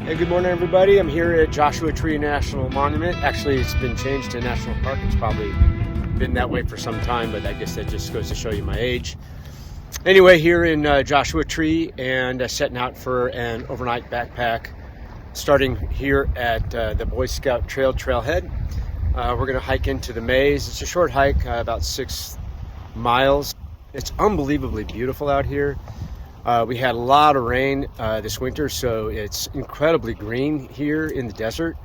Hey, good morning, everybody. I'm here at Joshua Tree National Monument. Actually, it's been changed to National Park. It's probably been that way for some time, but I guess that just goes to show you my age. Anyway, here in Joshua Tree and setting out for an overnight backpack, starting here at the Boy Scout Trail Trailhead. We're going to hike into the maze. It's a short hike, about 6 miles. It's unbelievably beautiful out here. We had a lot of rain this winter, so it's incredibly green here in the desert.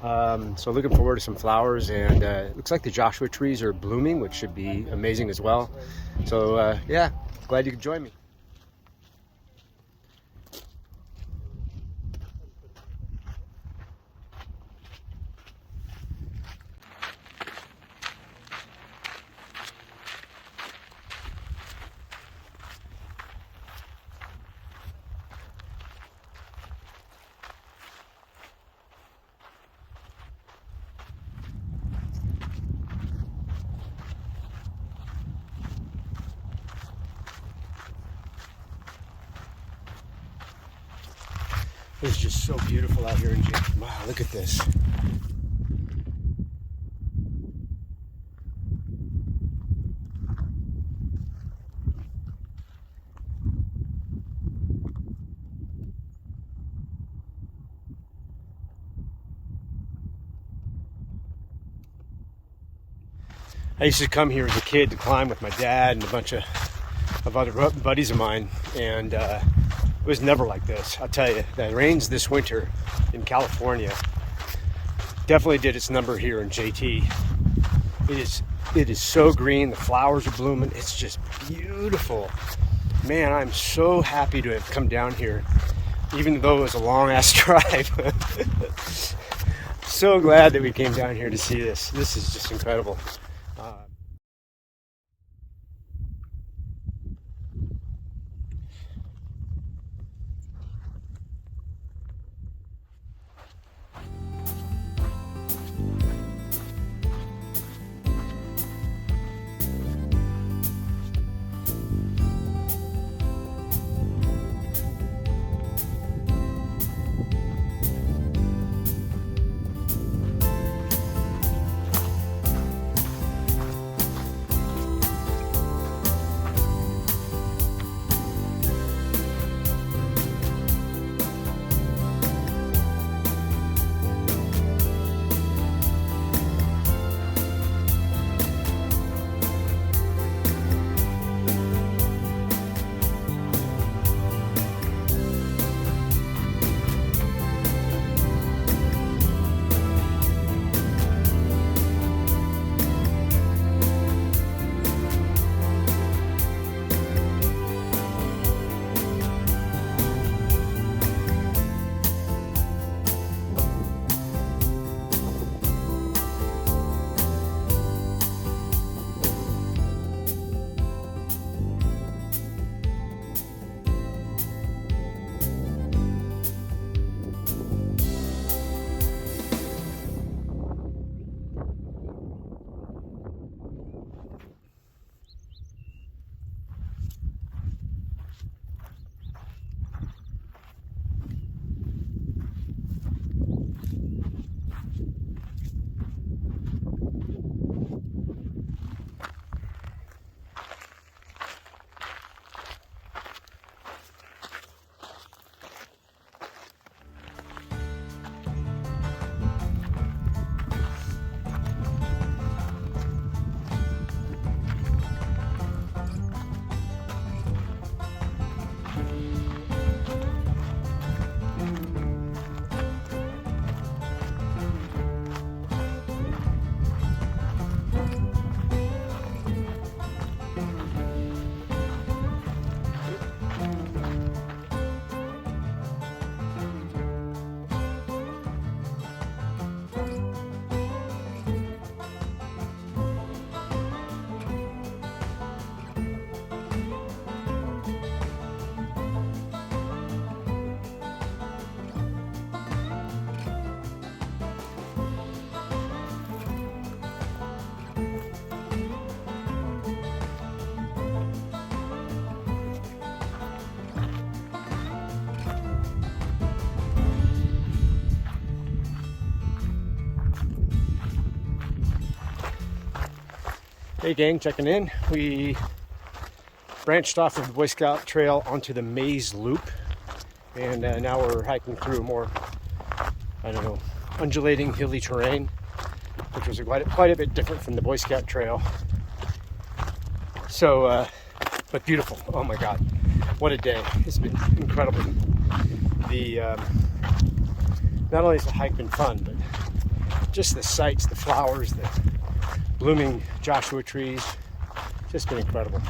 So looking forward to some flowers, and it looks like the Joshua trees are blooming, which should be amazing as well. So yeah, glad you could join me. It's just so beautiful out here in June. Wow, look at this. I used to come here as a kid to climb with my dad and a bunch of other buddies of mine, and it was never like this. I'll tell you, the rains this winter in California definitely did its number here in JT. It is so green, the flowers are blooming, it's just beautiful. Man, I'm so happy to have come down here, even though it was a long ass drive. So glad that we came down here to see this. This is just incredible. Hey gang, checking in. We branched off of the Boy Scout Trail onto the Maze Loop, and now we're hiking through a more, I don't know, undulating hilly terrain, which was quite a bit different from the Boy Scout Trail. So, but beautiful. Oh my God, what a day! It's been incredible. Not only has the hike been fun, but just the sights, the flowers, the blooming Joshua trees, just been incredible.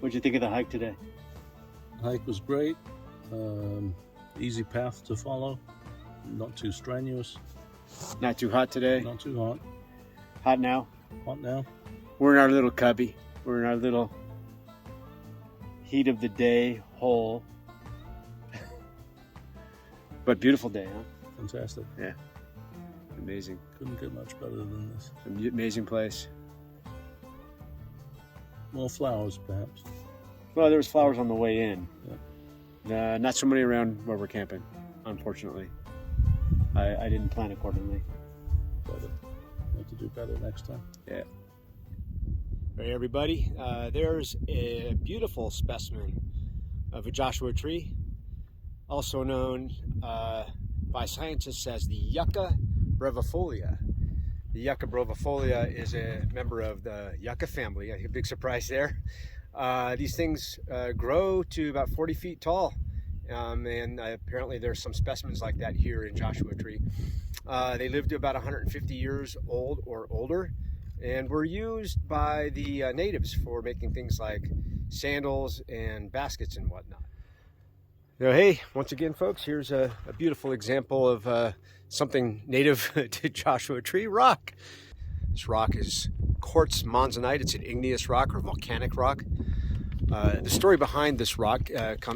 What'd you think of the hike today? The hike was great. Easy path to follow. Not too strenuous. Not too hot today? Not too hot. Hot now? Hot now. We're in our little cubby. We're in our little heat of the day hole. But beautiful day, huh? Fantastic. Yeah. Amazing. Couldn't get much better than this. Amazing place. More flowers, perhaps. Well, there was flowers on the way in. Yeah. Not so many around where we're camping, unfortunately. I didn't plan accordingly. Better. Have to do better next time. Yeah. Hey everybody, there's a beautiful specimen of a Joshua tree, also known by scientists as the Yucca brevifolia. The Yucca brevifolia is a member of the Yucca family. A big surprise there. These things grow to about 40 feet tall, and apparently there's some specimens like that here in Joshua Tree. They live to about 150 years old or older, and were used by the natives for making things like sandals and baskets and whatnot. So, hey, once again, folks, here's a beautiful example of something native to Joshua Tree, rock. This rock is quartz monzonite. It's an igneous rock or volcanic rock. The story behind this rock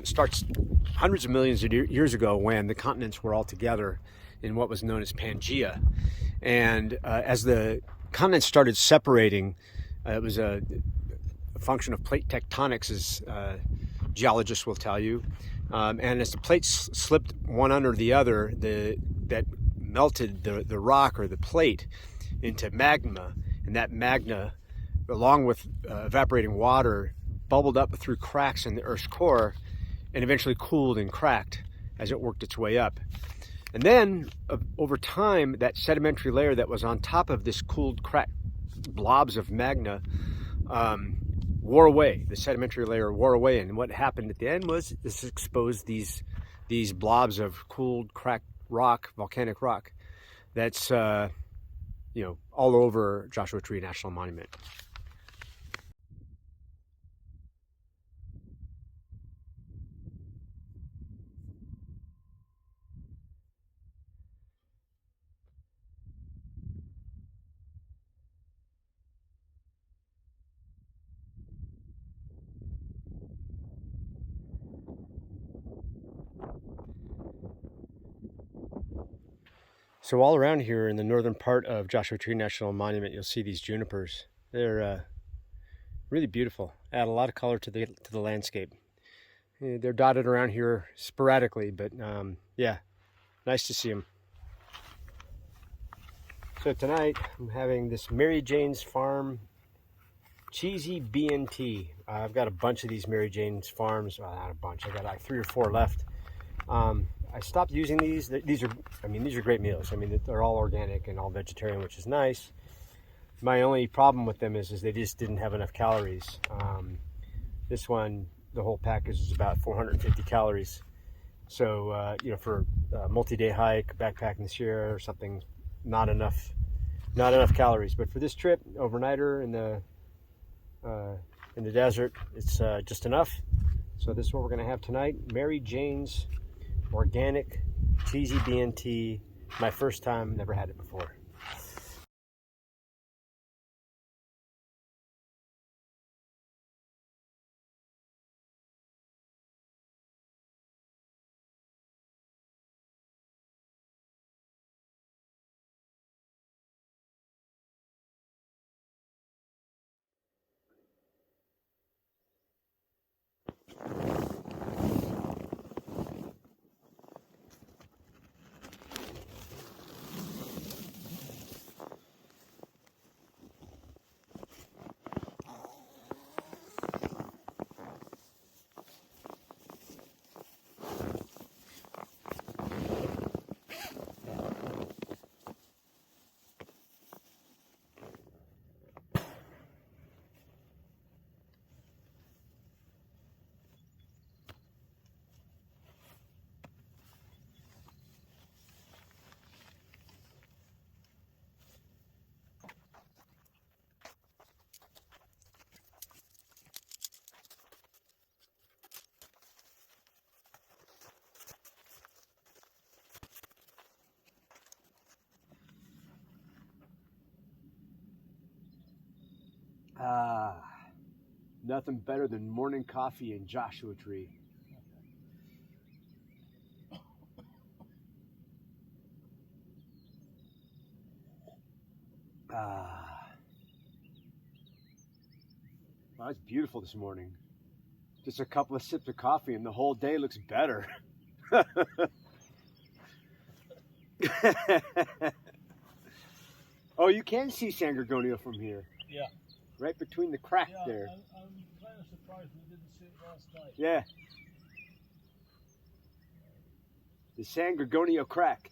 starts hundreds of millions of years ago when the continents were all together in what was known as Pangaea. And as the continents started separating, it was a function of plate tectonics, as geologists will tell you. And as the plates slipped one under the other, that melted the rock or the plate into magma, and that magma, along with evaporating water, bubbled up through cracks in the Earth's core and eventually cooled and cracked as it worked its way up. And then over time, that sedimentary layer that was on top of this cooled, cracked blobs of magma wore away. The sedimentary layer wore away, and what happened at the end was this exposed these blobs of cooled, cracked rock, volcanic rock, that's all over Joshua Tree National Monument. So all around here in the northern part of Joshua Tree National Monument, you'll see these junipers. They're really beautiful. Add a lot of color to the landscape. They're dotted around here sporadically, but yeah, nice to see them. So tonight I'm having this Mary Jane's Farm cheesy B&T. I've got a bunch of these Mary Jane's Farms. Well, not a bunch. I got like 3 or 4 left. I stopped using these. These are great meals. I mean, they're all organic and all vegetarian, which is nice. My only problem with them is they just didn't have enough calories. This one, the whole package is about 450 calories. So, for a multi-day hike, backpacking this year or something, not enough not enough calories. But for this trip, overnighter in the desert, it's just enough. So this is what we're gonna have tonight: Mary Jane's organic cheesy bean tea. My first time, never had it before. Nothing better than morning coffee and Joshua Tree. Well, it's beautiful this morning. Just a couple of sips of coffee and the whole day looks better. Oh, you can see San Gorgonio from here. Yeah. Right between the crack there. I'm kind of surprised we didn't see it last night. Yeah. The San Gorgonio crack.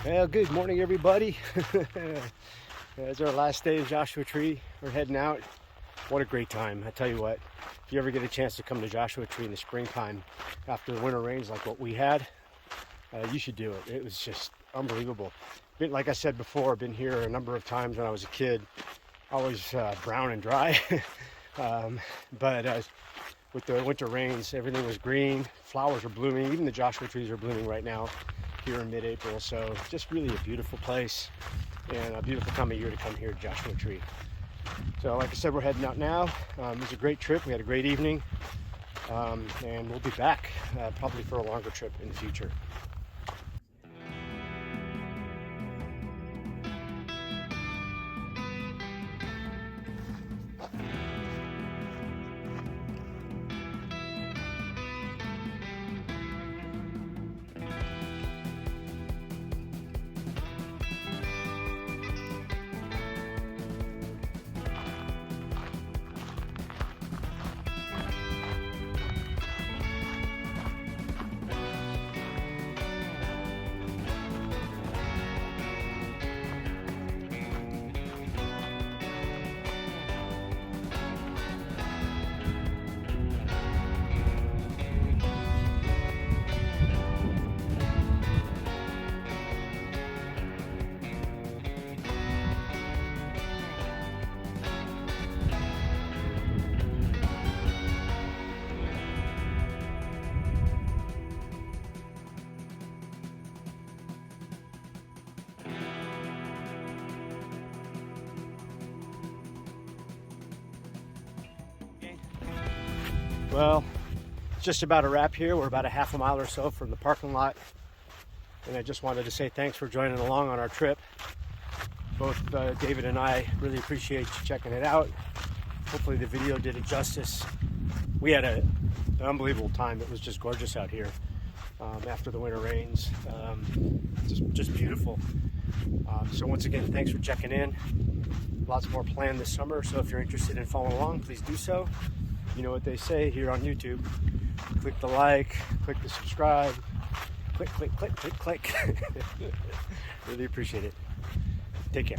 Well, good morning, everybody. It's our last day of Joshua Tree. We're heading out. What a great time. I tell you what, if you ever get a chance to come to Joshua Tree in the springtime after the winter rains like what we had, you should do it. It was just unbelievable. Like I said before, I've been here a number of times when I was a kid. Always brown and dry. But with the winter rains, everything was green. Flowers are blooming. Even the Joshua trees are blooming right now here in mid-April. So just really a beautiful place and a beautiful time of year to come here to Joshua Tree. So like I said, we're heading out now. It was a great trip. We had a great evening. And we'll be back probably for a longer trip in the future. Well, it's just about a wrap here. We're about a half a mile or so from the parking lot. And I just wanted to say thanks for joining along on our trip. Both David and I really appreciate you checking it out. Hopefully the video did it justice. We had an unbelievable time. It was just gorgeous out here after the winter rains. Just beautiful. So once again, thanks for checking in. Lots more planned this summer, so if you're interested in following along, please do so. You know what they say here on YouTube. Click the like, click the subscribe, click, click, click, click, click. Really appreciate it. Take care.